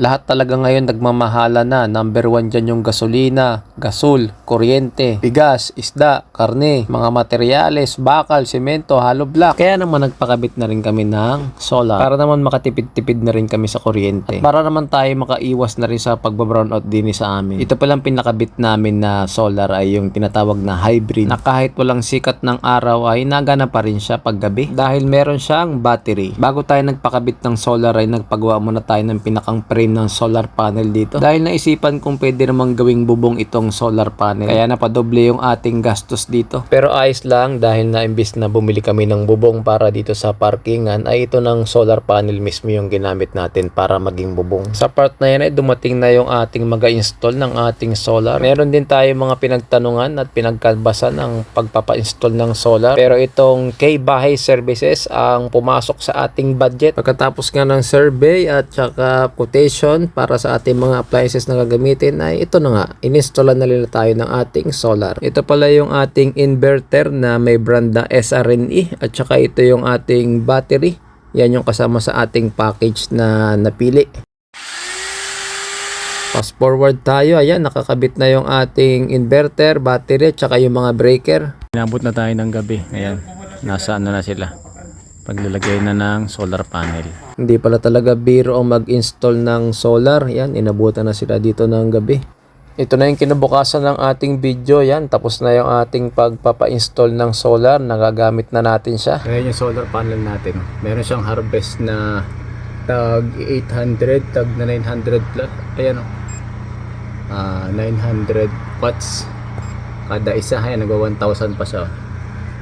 Lahat talaga ngayon nagmamahala na. Number 1 dyan yung gasolina, gasol, kuryente, bigas, isda, karne, mga materyales, bakal, semento, hollow block. Kaya naman nagpakabit na rin kami ng solar para naman makatipid-tipid na rin kami sa kuryente. At para naman tayo makaiwas na rin sa pagbabrown out din sa amin. Ito palang pinakabit namin na solar ay yung tinatawag na hybrid na kahit walang sikat ng araw ay nagana pa rin siya paggabi dahil meron siyang battery. Bago tayo nagpakabit ng solar ay nagpagawa muna tayo ng pinakang frame ng solar panel dito dahil naisipan kong pwede namang gawing bubong itong solar panel kaya napadoble yung ating gastos dito. Pero ayos lang dahil na imbis na bumili kami ng bubong para dito sa parkingan ay ito ng solar panel mismo yung ginamit natin para maging bubong. Sa part na yan ay dumating na yung ating mag-install ng ating solar. Meron din tayo mga pinagtanungan at pinagkalbasan ng pagpapa-install ng solar pero itong K-Bahay Services ang pumasok sa ating budget. Pagkatapos nga ng survey at saka quotation para sa ating mga appliances na gagamitin ay ito na nga, ininstaller na nila tayo ng ating solar. Ito pala yung ating inverter na may brand na SRNE at saka ito yung ating battery. Yan yung kasama sa ating package na napili. Fast forward tayo, ayan nakakabit na yung ating inverter, battery at saka yung mga breaker. Inabot na tayo ng gabi, ayan nasaan na sila paglalagay na ng solar panel. Hindi pala talaga biro ang mag-install ng solar. Yan, inabutan na sila dito ng gabi. Ito na yung kinabukasan ng ating video. Yan, tapos na yung ating pagpapa-install ng solar. Nagagamit na natin siya. Ayan yung solar panel natin. Meron siyang harvest na tag 800, tag na 900 plus. Ayan o. 900 watts. Kada isa, ayan, nagwa 1,000 pa siya.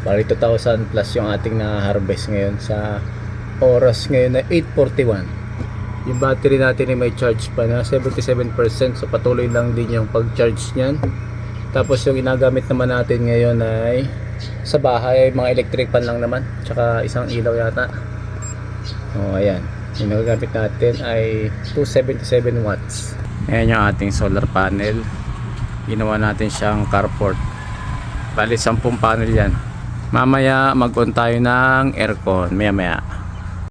Bali 2,000 plus yung ating na-harvest ngayon sa oras ngayon na 8:41. Yung battery natin ay may charge pa na 77%, so patuloy lang din yung pag-charge niyan. Tapos yung ginagamit naman natin ngayon ay sa bahay, mga electric fan lang naman, tsaka isang ilaw yata. O ayan, yung nagagamit natin ay 277 watts. Ayan yung ating solar panel. Ginawa natin siyang carport. Bali 10 panel yan. Mamaya mag-on tayo ng aircon maya maya.